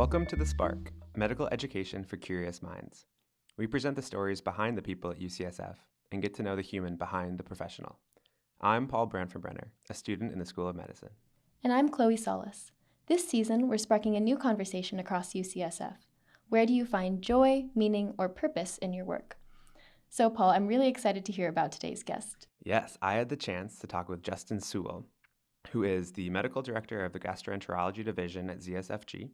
Welcome to The Spark, Medical Education for Curious Minds. We present the stories behind the people at UCSF and get to know the human behind the professional. I'm Paul Branford-Brenner, a student in the School of Medicine. And I'm Chloe Solis. This season, we're sparking a new conversation across UCSF. Where do you find joy, meaning, or purpose in your work? So, Paul, I'm really excited to hear about today's guest. Yes, I had the chance to talk with Justin Sewell, who is the medical director of the gastroenterology division at ZSFG.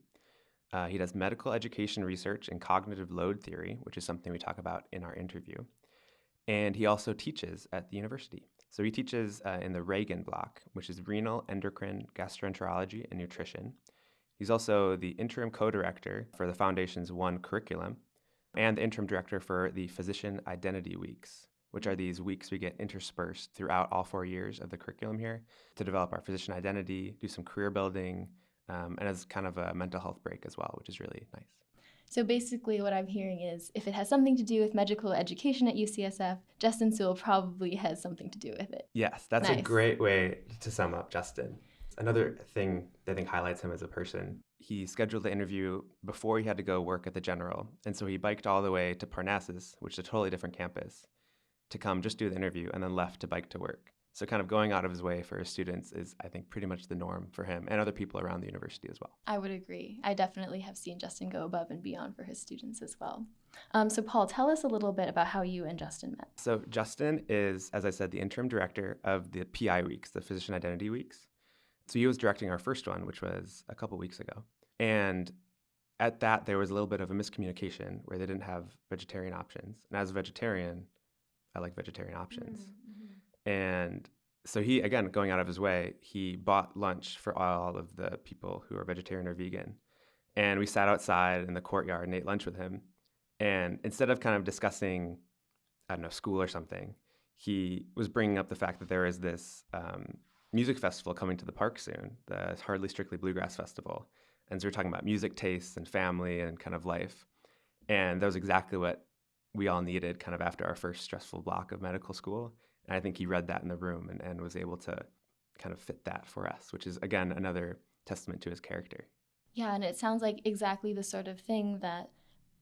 He does medical education research in cognitive load theory, which is something we talk about in our interview. And he also teaches at the university. So he teaches in the Reagan block, which is renal, endocrine, gastroenterology, and nutrition. He's also the interim co-director for the Foundation's One curriculum and the interim director for the Physician Identity Weeks, which are these weeks we get interspersed throughout all 4 years of the curriculum here to develop our physician identity, do some career building, and as kind of a mental health break as well, which is really nice. So basically what I'm hearing is if it has something to do with medical education at UCSF, Justin Sewell probably has something to do with it. Yes, that's Nice. a great way to sum up Justin. Another thing that I think highlights him as a person, he scheduled the interview before he had to go work at the General. And so he biked all the way to Parnassus, which is a totally different campus, to come just do the interview and then left to bike to work. So kind of going out of his way for his students is, I think, pretty much the norm for him and other people around the university as well. I would agree. I definitely have seen Justin go above and beyond for his students as well. So Paul, tell us a little bit about how you and Justin met. So Justin is, as I said, the interim director of the PI weeks, the Physician Identity Weeks. So he was directing our first one, which was a couple weeks ago. And at that, there was a little bit of a miscommunication where they didn't have vegetarian options. And as a vegetarian, I like vegetarian options. And so he, again, going out of his way, he bought lunch for all of the people who are vegetarian or vegan. And we sat outside in the courtyard and ate lunch with him. And instead of kind of discussing, I don't know, school or something, he was bringing up the fact that there is this music festival coming to the park soon, the Hardly Strictly Bluegrass Festival. And so we're talking about music tastes and family and kind of life. And that was exactly what we all needed kind of after our first stressful block of medical school. And I think he read that in the room and was able to kind of fit that for us, which is, again, another testament to his character. Yeah, and it sounds like exactly the sort of thing that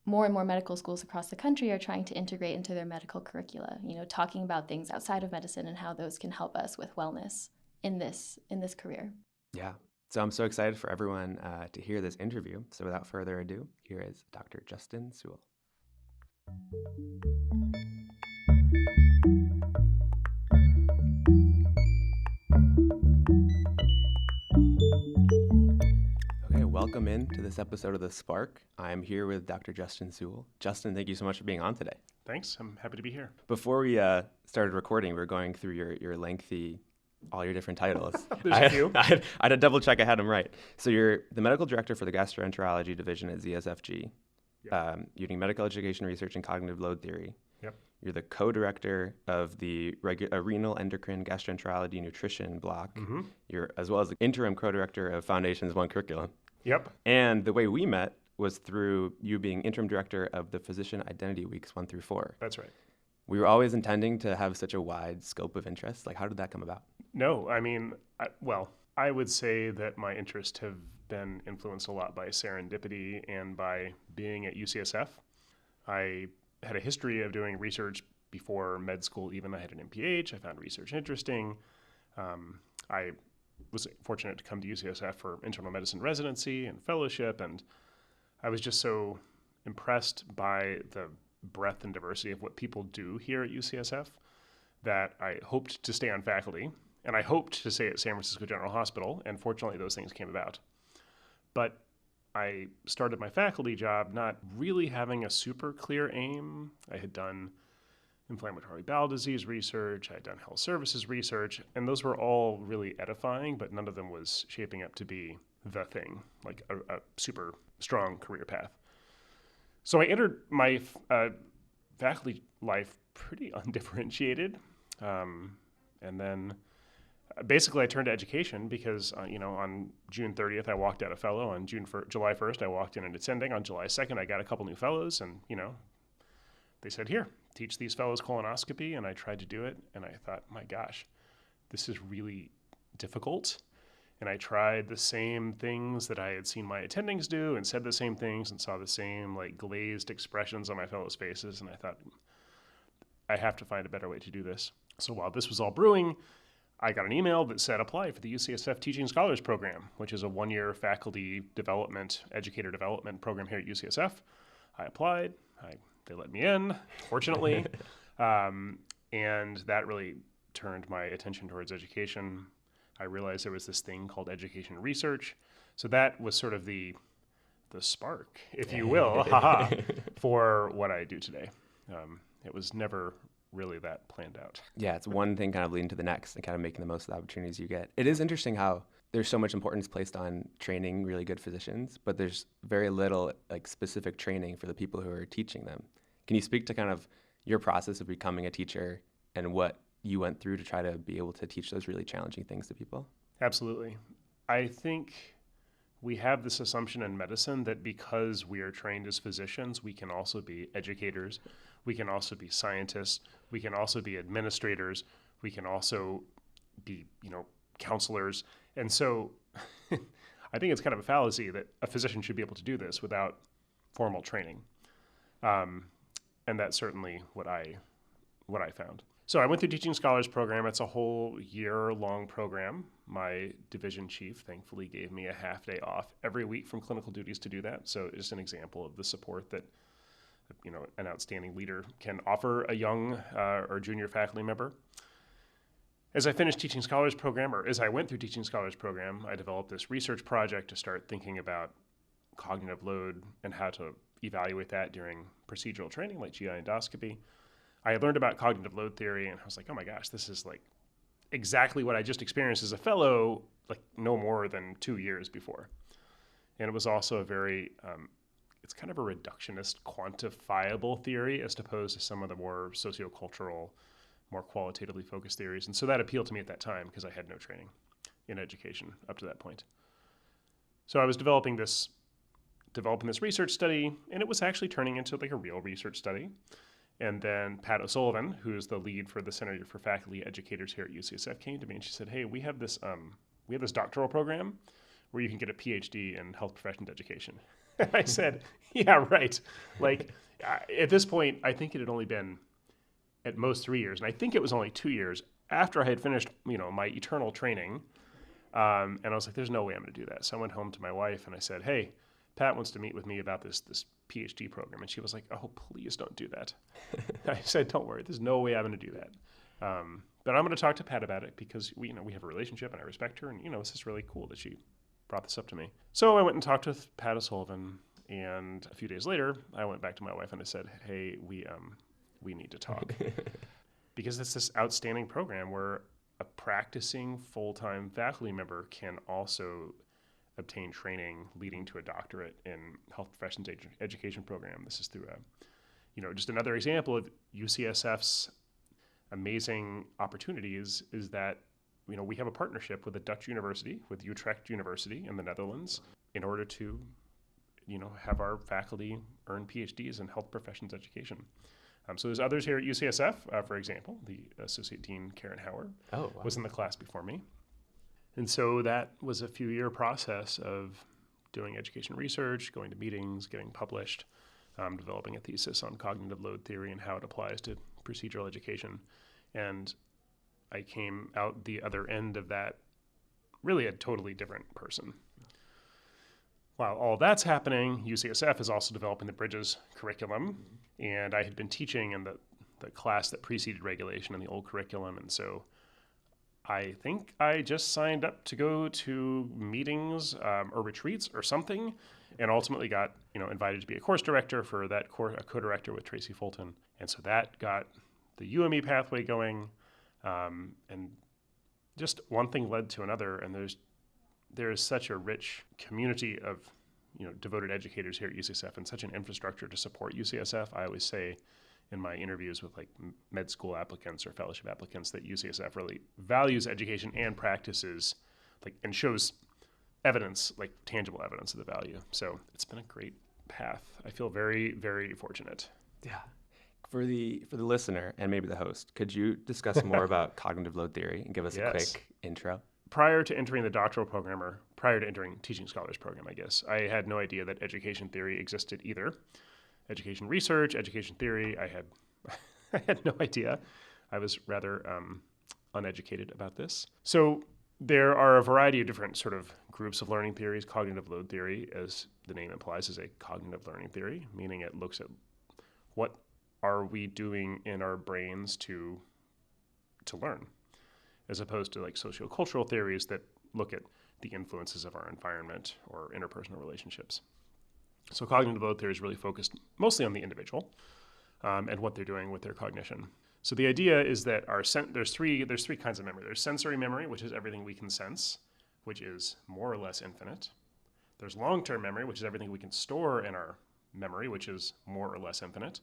more and more medical schools across the country are trying to integrate into their medical curricula, talking about things outside of medicine and how those can help us with wellness in this career. Yeah. So I'm so excited for everyone to hear this interview. So without further ado, here is Dr. Justin Sewell. Welcome into this episode of The Spark. I'm here with Dr. Justin Sewell. Justin, thank you so much for being on today. Thanks. I'm happy to be here. Before we started recording, we were going through your lengthy, all your different titles. There's a few. I had to double check I had them right. So you're the medical director for the gastroenterology division at ZSFG. Yep. You're doing medical education research in cognitive load theory. Yep. You're the co-director of the renal, endocrine, gastroenterology, nutrition block. Mm-hmm. You're as well as the interim co-director of Foundation's One curriculum. Yep. And the way we met was through you being interim director of the Physician Identity Weeks 1 through 4. That's right. We were always intending to have such a wide scope of interest. Like, how did that come about? No, I mean, I would say that my interests have been influenced a lot by serendipity and by being at UCSF. I had a history of doing research before med school, even. I had an MPH. I found research interesting. I was fortunate to come to UCSF for internal medicine residency and fellowship, and I was just so impressed by the breadth and diversity of what people do here at UCSF that I hoped to stay on faculty, and I hoped to stay at San Francisco General Hospital, and fortunately those things came about. But I started my faculty job not really having a super clear aim. I had done inflammatory bowel disease research, I had done health services research, and those were all really edifying, but none of them was shaping up to be the thing, like a super strong career path. So I entered my faculty life pretty undifferentiated, and then basically I turned to education because, on June 30th, I walked out a fellow. On July 1st, I walked in an attending. On July 2nd, I got a couple new fellows, and, they said, here, teach these fellows colonoscopy, and I tried to do it, and I thought, my gosh, this is really difficult, And I tried the same things that I had seen my attendings do and said the same things and saw the same like glazed expressions on my fellows' faces. And I thought, I have to find a better way to do this. So while this was all brewing, I got an email that said apply for the UCSF Teaching Scholars Program, which is a one-year faculty development, educator development program here at UCSF. I applied. They let me in, fortunately. And that really turned my attention towards education. I realized there was this thing called education research. So that was sort of the spark, if you will, for what I do today. It was never really that planned out. Yeah, it's one thing kind of leading to the next and kind of making the most of the opportunities you get. It is interesting how there's so much importance placed on training really good physicians, but there's very little like specific training for the people who are teaching them. Can you speak to kind of your process of becoming a teacher and what you went through to try to be able to teach those really challenging things to people? Absolutely. I think we have this assumption in medicine that because we are trained as physicians, we can also be educators, we can also be scientists, we can also be administrators, we can also be, counselors. And so I think it's kind of a fallacy that a physician should be able to do this without formal training. And that's certainly what I found. So I went through Teaching Scholars Program. It's a whole year-long program. My division chief thankfully gave me a half day off every week from clinical duties to do that. So it's an example of the support that an outstanding leader can offer a young or junior faculty member. As I finished Teaching Scholars Program, or as I went through Teaching Scholars Program, I developed this research project to start thinking about cognitive load and how to evaluate that during procedural training like GI endoscopy. I had learned about cognitive load theory, and I was like, oh my gosh, this is like exactly what I just experienced as a fellow, like no more than 2 years before. And it was also a very, it's kind of a reductionist, quantifiable theory as opposed to some of the more sociocultural, more qualitatively focused theories. And so that appealed to me at that time because I had no training in education up to that point. So I was developing this research study, and it was actually turning into like a real research study. And then Pat O'Sullivan, who's the lead for the Center for Faculty Educators here at UCSF, came to me and she said, hey, we have this doctoral program where you can get a PhD in health professions education. I said, yeah, right. Like at this point, I think it had only been at most 3 years. And I think it was only 2 years after I had finished, my eternal training. And I was like, there's no way I'm going to do that. So I went home to my wife and I said, hey, Pat wants to meet with me about this PhD program. And she was like, oh, please don't do that. I said, don't worry. There's no way I'm going to do that. But I'm going to talk to Pat about it because we have a relationship and I respect her. And, this is really cool that she brought this up to me. So I went and talked with Pat O'Sullivan. And a few days later, I went back to my wife and I said, hey, we need to talk. Because it's this outstanding program where a practicing full-time faculty member can also obtain training leading to a doctorate in health professions education program. This is through just another example of UCSF's amazing opportunities is that, we have a partnership with a Dutch university, with Utrecht University in the Netherlands, in order to, have our faculty earn PhDs in health professions education. So there's others here at UCSF, for example, the Associate Dean Karen Hauer was in the class before me. And so that was a few-year process of doing education research, going to meetings, getting published, developing a thesis on cognitive load theory and how it applies to procedural education. And I came out the other end of that really a totally different person. While all that's happening, UCSF is also developing the Bridges curriculum, and I had been teaching in the class that preceded regulation in the old curriculum, and so I think I just signed up to go to meetings or retreats or something, and ultimately got invited to be a course director for that course, a co-director with Tracy Fulton, and so that got the UME pathway going, and just one thing led to another, and there is such a rich community of devoted educators here at UCSF and such an infrastructure to support UCSF. I always say in my interviews with like med school applicants or fellowship applicants that UCSF really values education and practices and shows evidence, like tangible evidence of the value. So it's been a great path. I feel very, very fortunate. Yeah. For the listener and maybe the host, could you discuss more about cognitive load theory and give us a quick intro? prior to entering the doctoral program, or prior to entering teaching scholars program, I guess, I had no idea that education theory existed either. Education research, education theory, I had no idea. I was rather uneducated about this. So there are a variety of different sort of groups of learning theories. Cognitive load theory, as the name implies, is a cognitive learning theory, meaning it looks at what are we doing in our brains to learn, as opposed to like sociocultural theories that look at the influences of our environment or interpersonal relationships. So cognitive load theory is really focused mostly on the individual and what they're doing with their cognition. So the idea is that there's three kinds of memory. There's sensory memory, which is everything we can sense, which is more or less infinite. There's long-term memory, which is everything we can store in our memory, which is more or less infinite.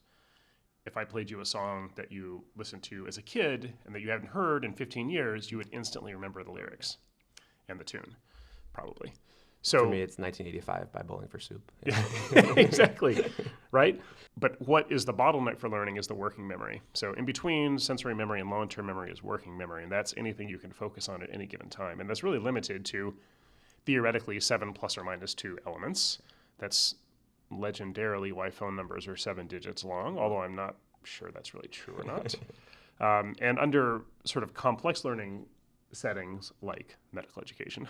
If I played you a song that you listened to as a kid and that you haven't heard in 15 years, you would instantly remember the lyrics and the tune, probably. So for me, it's 1985 by Bowling for Soup. Yeah, exactly, right? But what is the bottleneck for learning is the working memory. So in between sensory memory and long-term memory is working memory, and that's anything you can focus on at any given time. And that's really limited to, theoretically, 7 plus or minus 2 elements. That's legendarily why phone numbers are 7 digits long, although I'm not sure that's really true or not. And under sort of complex learning settings like medical education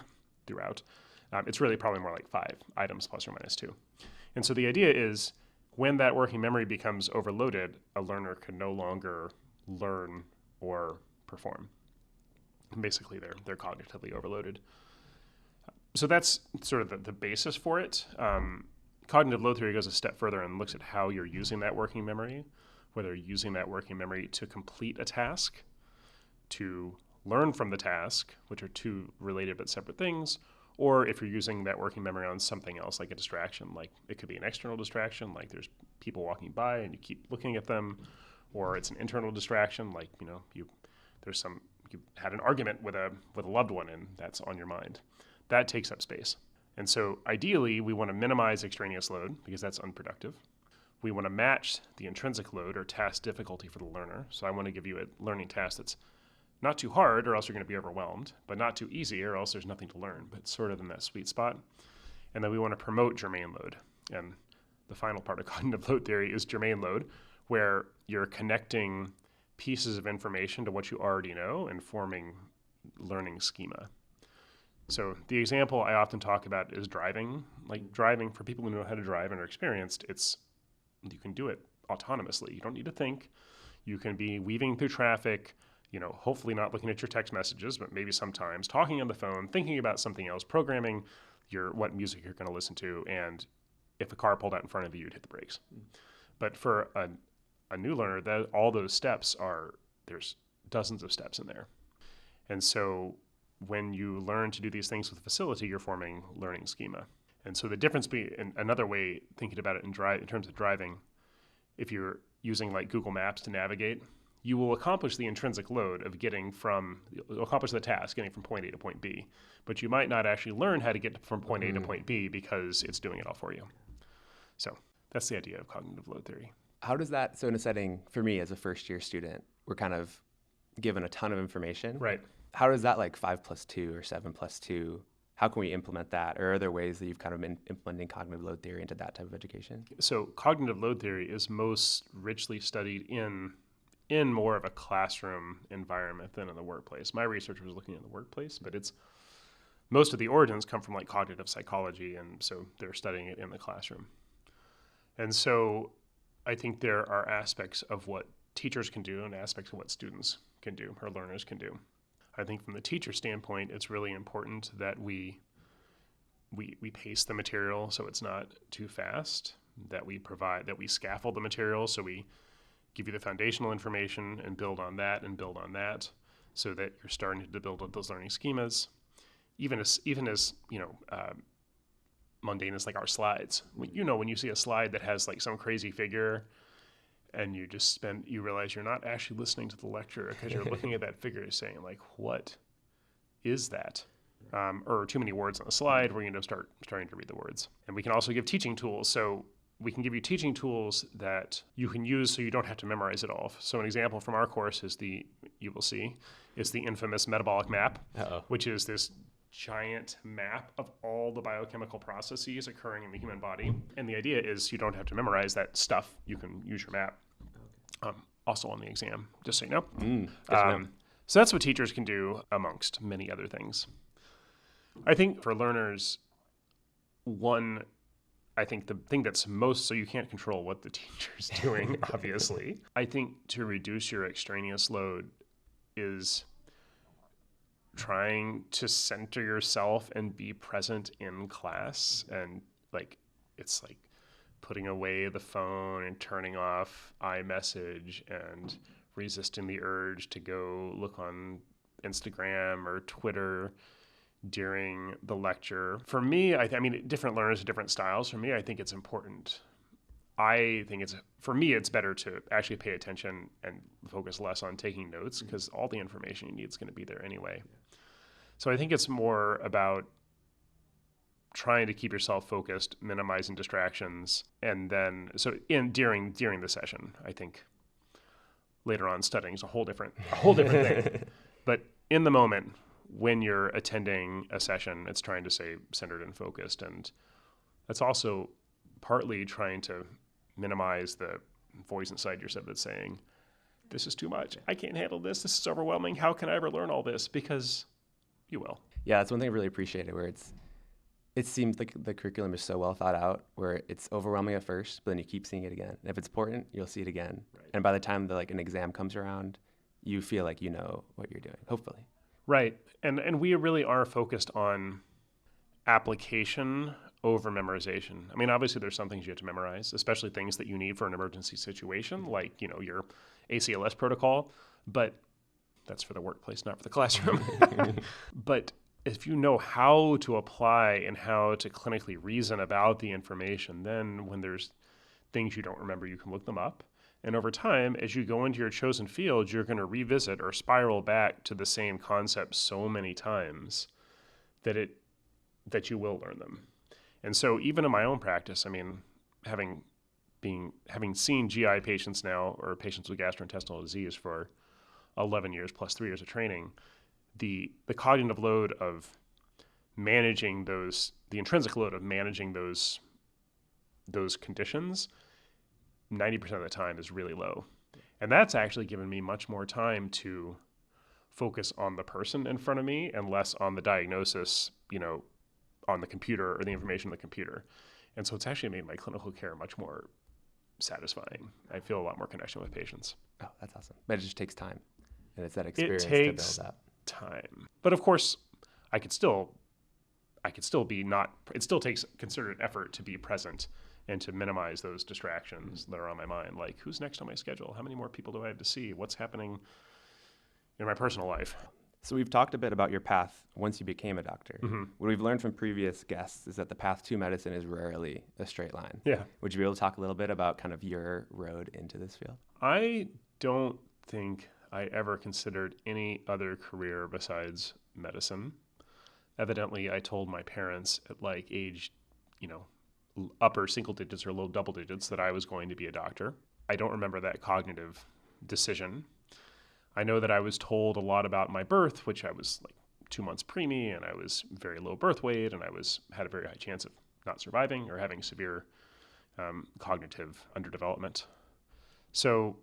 throughout, it's really probably more like 5 items plus or minus 2. And so the idea is when that working memory becomes overloaded, a learner can no longer learn or perform. Basically, they're cognitively overloaded. So that's sort of the basis for it. Cognitive load theory goes a step further and looks at how you're using that working memory, whether you're using that working memory to complete a task, to learn from the task, which are two related but separate things, or if you're using that working memory on something else, like a distraction, like it could be an external distraction, like there's people walking by and you keep looking at them, or it's an internal distraction, like you had an argument with a loved one and that's on your mind. That takes up space. And so ideally, we want to minimize extraneous load because that's unproductive. We want to match the intrinsic load or task difficulty for the learner. So I want to give you a learning task that's not too hard or else you're going to be overwhelmed, but not too easy or else there's nothing to learn, but sort of in that sweet spot. And then we want to promote germane load. And the final part of cognitive load theory is germane load, where you're connecting pieces of information to what you already know and forming learning schema. So the example I often talk about is driving. Like driving, for people who know how to drive and are experienced, you can do it autonomously. You don't need to think. You can be weaving through traffic, hopefully not looking at your text messages, but maybe sometimes talking on the phone, thinking about something else, programming what music you're going to listen to, and if a car pulled out in front of you, you'd hit the brakes. But for a new learner, all those steps there's dozens of steps in there. And so when you learn to do these things with facility, you're forming learning schema. And so the difference another way thinking about it in terms of driving, if you're using like Google Maps to navigate, you will accomplish the intrinsic load of accomplish the task, getting from point A to point B. But you might not actually learn how to get from point A to point B because it's doing it all for you. So that's the idea of cognitive load theory. How does that, so in a setting, for me as a first year student, we're kind of given a ton of information. Right. How does that 5 plus 2 or 7 plus 2, how can we implement that? Or are there ways that you've kind of been implementing cognitive load theory into that type of education? So cognitive load theory is most richly studied in more of a classroom environment than in the workplace. My research was looking at the workplace, but most of the origins come from cognitive psychology, and so they're studying it in the classroom. And so I think there are aspects of what teachers can do and aspects of what students can do or learners can do. I think from the teacher standpoint, it's really important that we pace the material so it's not too fast, that we scaffold the material so we give you the foundational information and build on that so that you're starting to build up those learning schemas, even as mundane as our slides. When you see a slide that has some crazy figure and you realize you're not actually listening to the lecture because you're looking at that figure saying what is that? Or too many words on the slide where starting to read the words. And we can also give teaching tools. So we can give you teaching tools that you can use so you don't have to memorize it all. So an example from our course is the infamous metabolic map, which is this giant map of all the biochemical processes occurring in the human body. And the idea is you don't have to memorize that stuff. You can use your map. Also on the exam, just so you know. So that's what teachers can do amongst many other things. I think for learners, I think the thing that's most, so you can't control what the teacher's doing, obviously. I think to reduce your extraneous load is trying to center yourself and be present in class. And it's like putting away the phone and turning off iMessage and resisting the urge to go look on Instagram or Twitter during the lecture. For me, I mean, different learners have different styles. For me, I think it's important. For me, it's better to actually pay attention and focus less on taking notes because all the information you need is going to be there anyway. So I think it's more about trying to keep yourself focused, minimizing distractions, and then during the session, I think later on studying is a whole different thing. But in the moment, when you're attending a session, it's trying to stay centered and focused. And that's also partly trying to minimize the voice inside yourself that's saying, this is too much. I can't handle this. This is overwhelming. How can I ever learn all this? Because you will. Yeah, that's one thing I really appreciated, where it seems like the curriculum is so well thought out, where it's overwhelming at first, but then you keep seeing it again. And if it's important, you'll see it again. Right. And by the time an exam comes around, you feel like you know what you're doing, hopefully. Right. And we really are focused on application over memorization. I mean, obviously there's some things you have to memorize, especially things that you need for an emergency situation, like, your ACLS protocol, but that's for the workplace, not for the classroom. But if you know how to apply and how to clinically reason about the information, then when there's things you don't remember, you can look them up. And over time, as you go into your chosen field, you're going to revisit or spiral back to the same concepts so many times that you will learn them. And so even in my own practice, I mean, having seen GI patients now, or patients with gastrointestinal disease for 11 years plus 3 years of training, the cognitive load of managing the intrinsic load of managing those conditions 90% of the time is really low. And that's actually given me much more time to focus on the person in front of me and less on the diagnosis, on the computer or the information on the computer. And so it's actually made my clinical care much more satisfying. I feel a lot more connection with patients. Oh, that's awesome. But it just takes time. And it's that experience to build up. Time. But of course, I could still be not, it still takes considered effort to be present and to minimize those distractions that are on my mind. Like, who's next on my schedule? How many more people do I have to see? What's happening in my personal life? So we've talked a bit about your path once you became a doctor. Mm-hmm. What we've learned from previous guests is that the path to medicine is rarely a straight line. Yeah. Would you be able to talk a little bit about kind of your road into this field? I don't think I ever considered any other career besides medicine. Evidently, I told my parents at age, upper single digits or low double digits that I was going to be a doctor. I don't remember that cognitive decision. I know that I was told a lot about my birth, which I was 2 months preemie, and I was very low birth weight, and I had a very high chance of not surviving or having severe cognitive underdevelopment. So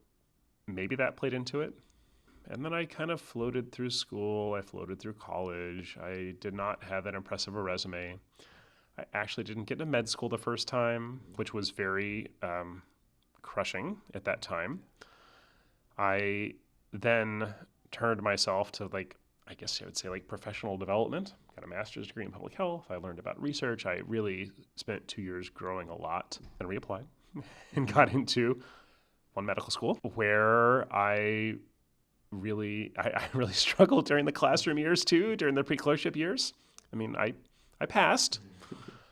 maybe that played into it. And then I kind of floated through school. I floated through college. I did not have that impressive a resume. I actually didn't get into med school the first time, which was very crushing at that time. I then turned myself to I guess I would say professional development. Got a master's degree in public health. I learned about research. I really spent 2 years growing a lot and reapplied and got into one medical school where I really struggled during the classroom years too, during the pre-clerkship years. I mean, I passed.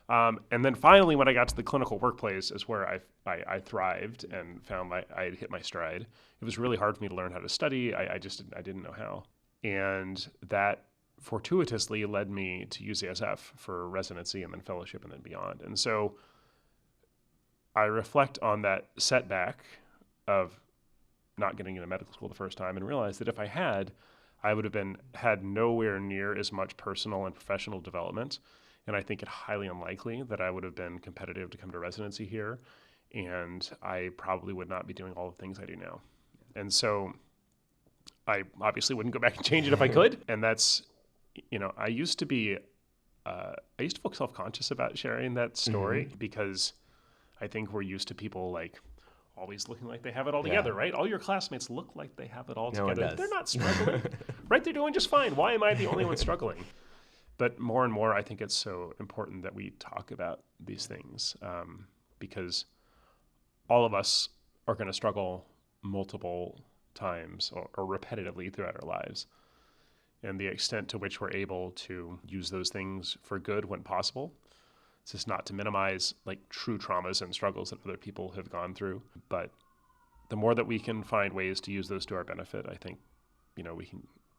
And then finally, when I got to the clinical workplace is where I thrived and found I had hit my stride. It was really hard for me to learn how to study. I didn't know how. And that fortuitously led me to UCSF for residency and then fellowship and then beyond. And so I reflect on that setback of not getting into medical school the first time and realize that if I had, I would have had nowhere near as much personal and professional development. And I think it highly unlikely that I would have been competitive to come to residency here. And I probably would not be doing all the things I do now. And so I obviously wouldn't go back and change it if I could. And that's, I used to feel self-conscious about sharing that story because I think we're used to people like always looking like they have it all together, right? All your classmates look like they have it all No one together. does. They're not struggling, right? They're doing just fine. Why am I the only one struggling? But more and more, I think it's so important that we talk about these things because all of us are going to struggle multiple times or repetitively throughout our lives. And the extent to which we're able to use those things for good when possible. It's just not to minimize like true traumas and struggles that other people have gone through. But the more that we can find ways to use those to our benefit, I think,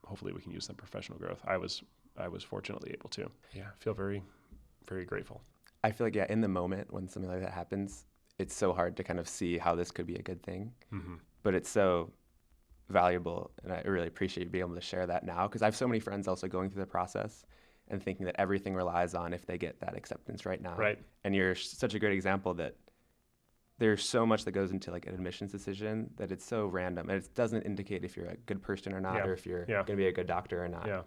hopefully we can use them for professional growth. I was fortunately able to. Yeah, I feel very, very grateful. I feel like, in the moment when something like that happens, it's so hard to kind of see how this could be a good thing. Mm-hmm. But it's so valuable, and I really appreciate you being able to share that now, because I have so many friends also going through the process and thinking that everything relies on if they get that acceptance right now. Right. And you're such a great example that there's so much that goes into like an admissions decision that it's so random, and it doesn't indicate if you're a good person or not, or if you're going to be a good doctor or not. Yeah.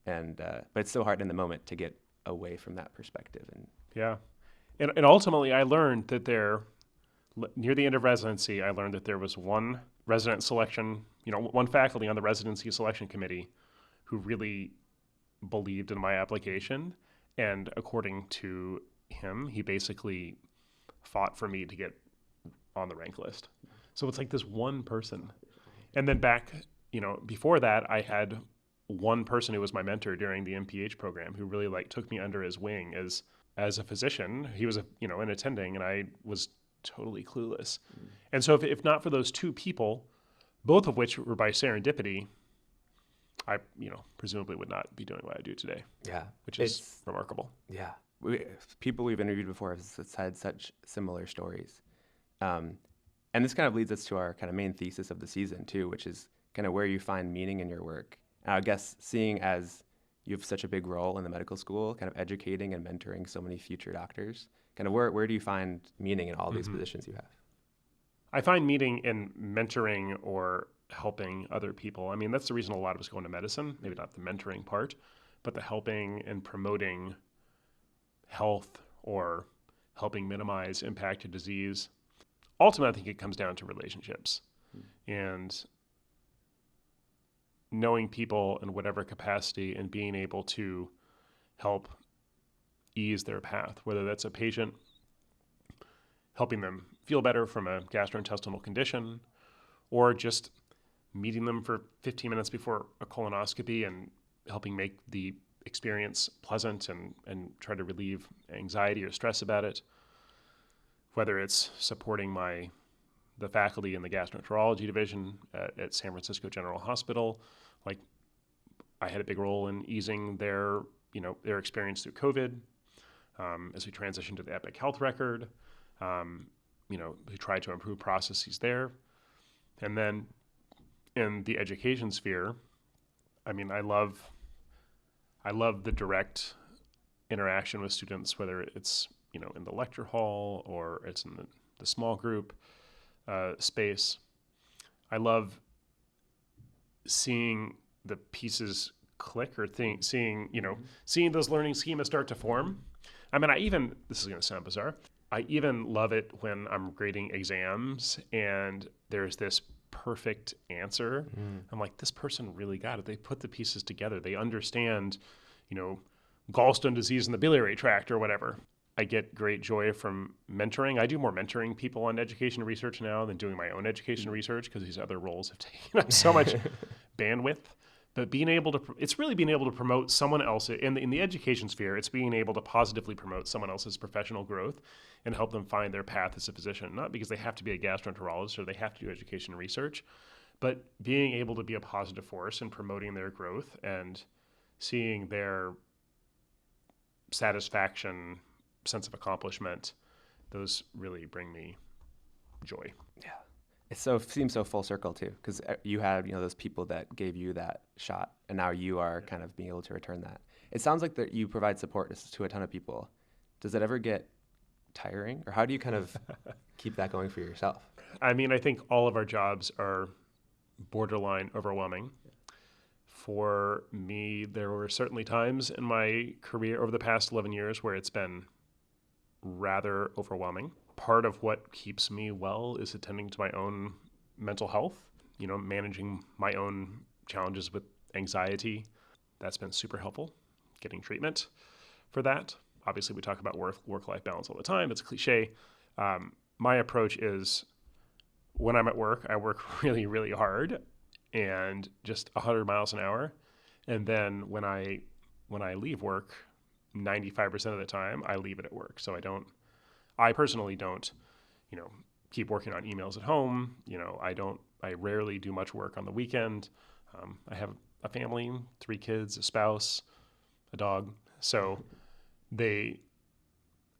And but it's so hard in the moment to get away from that perspective. And ultimately, I learned that near the end of residency, I learned that there was one resident selection, one faculty on the residency selection committee who really believed in my application. And according to him, he basically fought for me to get on the rank list. So it's like this one person. And then back, before that, I had one person who was my mentor during the MPH program who really like took me under his wing as a physician. He was an attending, and I was totally clueless. And so if not for those two people, both of which were by serendipity, I, presumably would not be doing what I do today. Yeah. Which is remarkable. Yeah. People we've interviewed before have had such similar stories. And this kind of leads us to our kind of main thesis of the season too, which is kind of where you find meaning in your work. And I guess seeing as you have such a big role in the medical school, kind of educating and mentoring so many future doctors, kind of where do you find meaning in all these positions you have? I find meaning in mentoring or helping other people. I mean, that's the reason a lot of us go into medicine, maybe not the mentoring part, but the helping and promoting health or helping minimize impact of disease. Ultimately, I think it comes down to relationships and knowing people in whatever capacity and being able to help ease their path, whether that's a patient, helping them feel better from a gastrointestinal condition, or just meeting them for 15 minutes before a colonoscopy and helping make the experience pleasant and try to relieve anxiety or stress about it. Whether it's supporting the faculty in the gastroenterology division at San Francisco General Hospital, like I had a big role in easing their experience through COVID as we transitioned to the Epic Health Record. We tried to improve processes there. And then in the education sphere, I mean, I love the direct interaction with students, whether it's, in the lecture hall or it's in the small group space. I love seeing the pieces click or seeing those learning schemas start to form. I mean, this is going to sound bizarre, I even love it when I'm grading exams and there's this perfect answer. I'm like, this person really got it. They put the pieces together. They understand, gallstone disease in the biliary tract or whatever. I get great joy from mentoring. I do more mentoring people on education research now than doing my own education research because these other roles have taken up so much bandwidth. But it's really being able to promote someone else in the education sphere. It's being able to positively promote someone else's professional growth and help them find their path as a physician, not because they have to be a gastroenterologist or they have to do education research, but being able to be a positive force in promoting their growth and seeing their satisfaction, sense of accomplishment those really bring me joy. Yeah. It seems so full circle too, because you had, those people that gave you that shot, and now you are kind of being able to return that. It sounds like that you provide support to a ton of people. Does it ever get tiring, or how do you kind of keep that going for yourself? I mean, I think all of our jobs are borderline overwhelming. For me, there were certainly times in my career over the past 11 years where it's been rather overwhelming. Part of what keeps me well is attending to my own mental health, managing my own challenges with anxiety. That's been super helpful, getting treatment for that. Obviously, we talk about work-life balance all the time. It's a cliche. My approach is when I'm at work, I work really, really hard and just 100 miles an hour. And then when I leave work, 95% of the time, I leave it at work. So I personally don't, keep working on emails at home. I rarely do much work on the weekend. I have a family, 3 kids, a spouse, a dog. So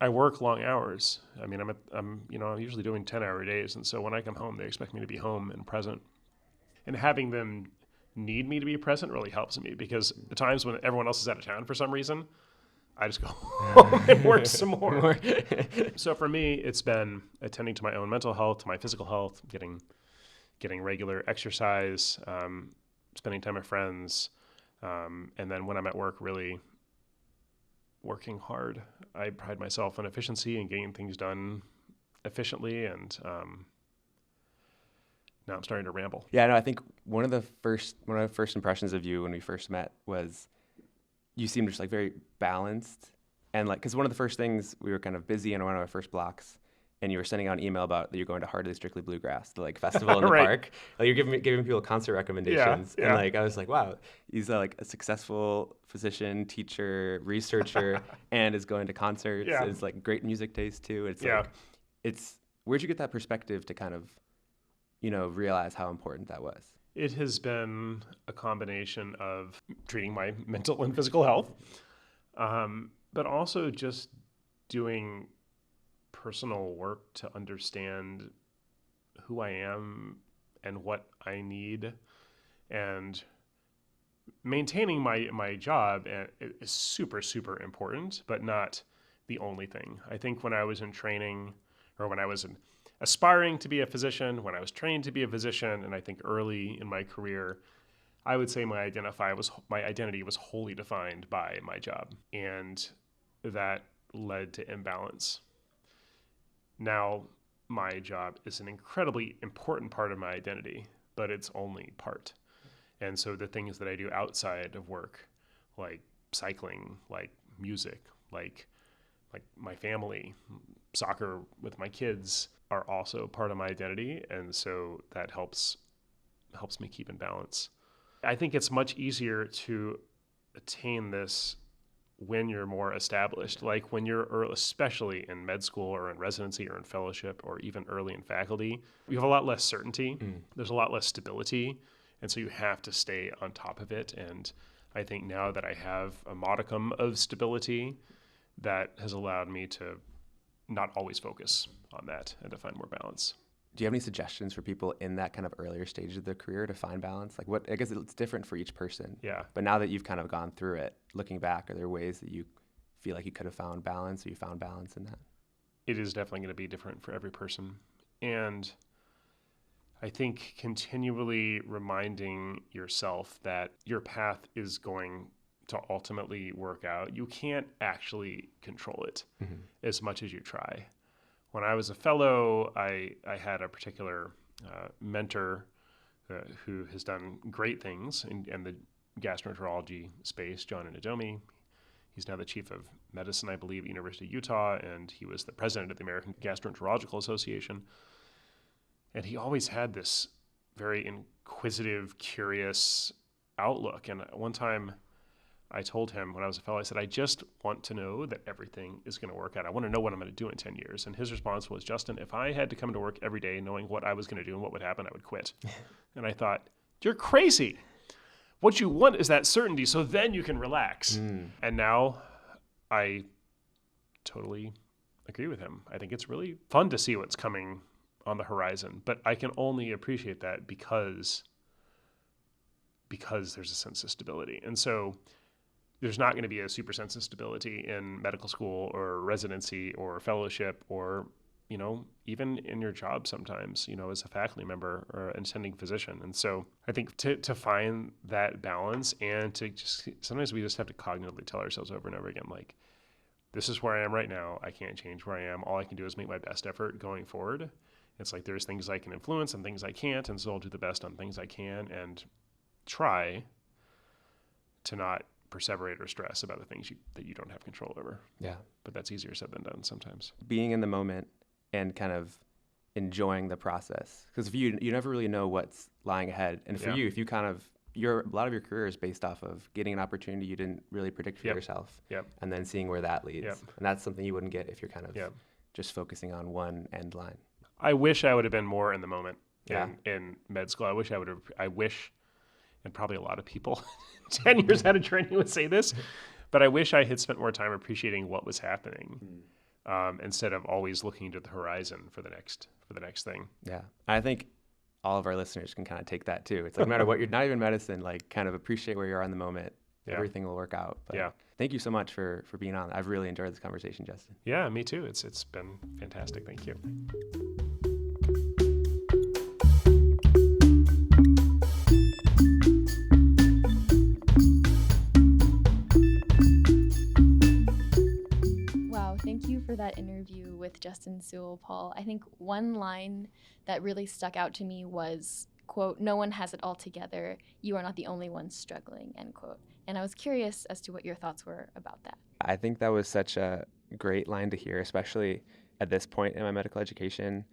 I work long hours. I mean, I'm usually doing 10-hour days. And so when I come home, they expect me to be home and present. And having them need me to be present really helps me, because the times when everyone else is out of town for some reason, I just go home and work some more. So for me, it's been attending to my own mental health, to my physical health, getting regular exercise, spending time with friends, and then when I'm at work, really working hard. I pride myself on efficiency and getting things done efficiently, and now I'm starting to ramble. Yeah, no, I think one of the first impressions of you when we first met was you seemed just like very balanced, and like, because one of the first things, we were kind of busy in one of our first blocks, and you were sending out an email about that you're going to Hardly Strictly Bluegrass, the like festival in the Right. park. Like, you're giving people concert recommendations, Yeah. and like I was like, wow, he's like a successful physician, teacher, researcher, and is going to concerts. Yeah. It's like great music taste too. It's Yeah. like, where'd you get that perspective to kind of, realize how important that was? It has been a combination of treating my mental and physical health, but also just doing personal work to understand who I am and what I need, and maintaining my job is super, super important, but not the only thing. I think when I was in training, or when I was aspiring to be a physician, when I was trained to be a physician, and I think early in my career, I would say my identity was wholly defined by my job, and that led to imbalance. Now, my job is an incredibly important part of my identity, but it's only part. And so the things that I do outside of work, like cycling, like music, like my family, soccer with my kids, are also part of my identity. And so that helps me keep in balance. I think it's much easier to attain this when you're more established, like when you're especially in med school or in residency or in fellowship or even early in faculty, you have a lot less certainty. There's a lot less stability. And so you have to stay on top of it. And I think now that I have a modicum of stability, that has allowed me to not always focus on that and to find more balance. Do you have any suggestions for people in that kind of earlier stage of their career to find balance? Like, I guess it's different for each person. Yeah. But now that you've kind of gone through it, looking back, are there ways that you feel like you could have found balance, or you found balance in that? It is definitely going to be different for every person. And I think continually reminding yourself that your path is going to ultimately work out. You can't actually control it as much as you try. When I was a fellow, I had a particular mentor who has done great things in the gastroenterology space, John Inadomi. He's now the chief of medicine, I believe, at University of Utah, and he was the president of the American Gastroenterological Association. And he always had this very inquisitive, curious outlook. And one time I told him when I was a fellow, I said, I just want to know that everything is going to work out. I want to know what I'm going to do in 10 years. And his response was, Justin, if I had to come to work every day knowing what I was going to do and what would happen, I would quit. And I thought, you're crazy. What you want is that certainty, so then you can relax. And now I totally agree with him. I think it's really fun to see what's coming on the horizon, but I can only appreciate that because there's a sense of stability. And so there's not going to be a super sense of stability in medical school or residency or fellowship or, even in your job sometimes, as a faculty member or an attending physician. And so I think to find that balance and to just, sometimes we just have to cognitively tell ourselves over and over again, like, this is where I am right now. I can't change where I am. All I can do is make my best effort going forward. It's like there's things I can influence and things I can't. And so I'll do the best on things I can and try to not perseverate or stress about the things that you don't have control over. Yeah. But that's easier said than done sometimes. Being in the moment and kind of enjoying the process. Because if you never really know what's lying ahead. And for you, if you kind of, a lot of your career is based off of getting an opportunity you didn't really predict for yourself. And then seeing where that leads. And that's something you wouldn't get if you're kind of just focusing on one end line. I wish I would have been more in the moment in med school. I wish, and probably a lot of people 10 years out of training would say this, but I wish I had spent more time appreciating what was happening instead of always looking to the horizon for the next thing. Yeah. I think all of our listeners can kind of take that too. It's like no matter what, you're not even medicine, like kind of appreciate where you are in the moment. Everything will work out. But thank you so much for being on. I've really enjoyed this conversation, Justin. Yeah, me too. It's been fantastic. Thank you. Thank you for that interview with Justin Sewell, Paul. I think one line that really stuck out to me was, quote, "No one has it all together. You are not the only one struggling," end quote. And I was curious as to what your thoughts were about that. I think that was such a great line to hear, especially at this point in my medical education,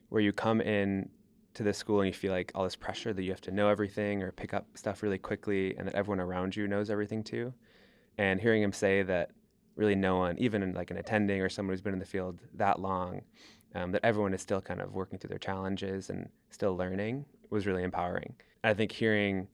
where you come in to this school and you feel like all this pressure that you have to know everything or pick up stuff really quickly and that everyone around you knows everything too. And hearing him say that really no one, even like an attending or someone who's been in the field that long, that everyone is still kind of working through their challenges and still learning was really empowering. I think hearing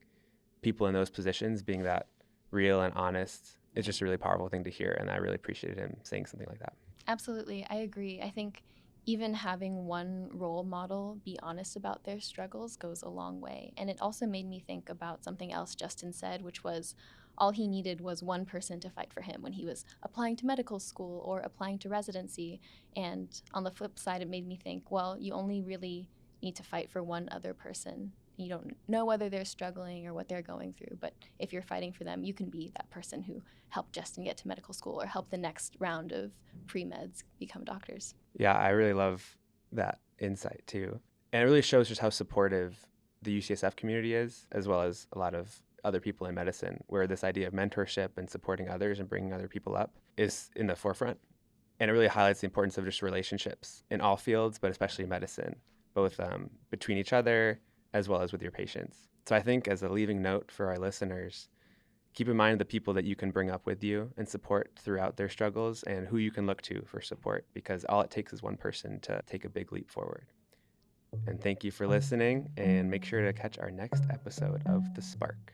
people in those positions being that real and honest is just a really powerful thing to hear, and I really appreciated him saying something like that. Absolutely, I agree. I think even having one role model be honest about their struggles goes a long way. And it also made me think about something else Justin said, which was all he needed was one person to fight for him when he was applying to medical school or applying to residency. And on the flip side, it made me think, well, you only really need to fight for one other person. You don't know whether they're struggling or what they're going through, but if you're fighting for them, you can be that person who helped Justin get to medical school or help the next round of pre-meds become doctors. Yeah, I really love that insight too. And it really shows just how supportive the UCSF community is, as well as a lot of other people in medicine, where this idea of mentorship and supporting others and bringing other people up is in the forefront. And it really highlights the importance of just relationships in all fields, but especially medicine, both between each other as well as with your patients. So I think as a leaving note for our listeners, keep in mind the people that you can bring up with you and support throughout their struggles and who you can look to for support, because all it takes is one person to take a big leap forward. And thank you for listening, and make sure to catch our next episode of The Spark.